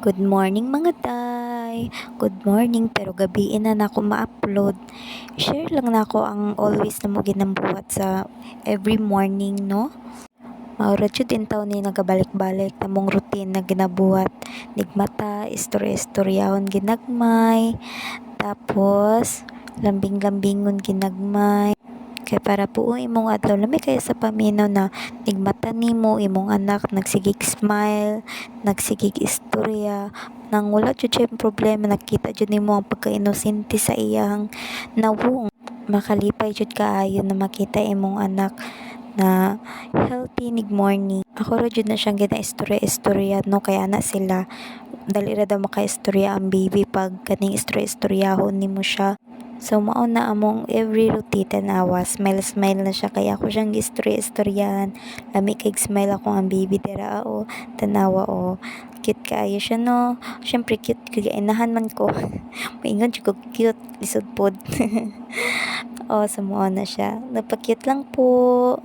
Good morning mga day. Good morning pero gabiin na nako ma-upload. Share lang nako ang always na mo ginambuhat sa every morning no. Maura jud in taon ni nagabalik-balik namong routine na ginabuhat. Nigmata, istorya-istoryahon ginagmay. Tapos lambing-lambingon ginagmay. Kay para po imong adlaw lami kay sa paminaw na nigmata nimo imong anak nagsigig smile, nagsigig istorya nang wala jud siya problema nakita jud nimo ang pagka-inosente sa iyang nawong. Makalipay jud kaayo na makita imong anak na healthy nig morning. Ako ra jud na siyang gina-istorya-istorya no kay ana sila dali ra daw makaistorya ang baby pag kaning istorya-istoryahon nimo siya. So mao na among every routine tanawa, smile na siya kaya ako siyang istorya-istoryahan. Lami kay smile ako ang baby dira o tanawa o. Cute kaayo siya no. Syempre cute kaya inahan man ko. Maingon jud ko cute lisod pod. O so mao na siya. Napakute lang po.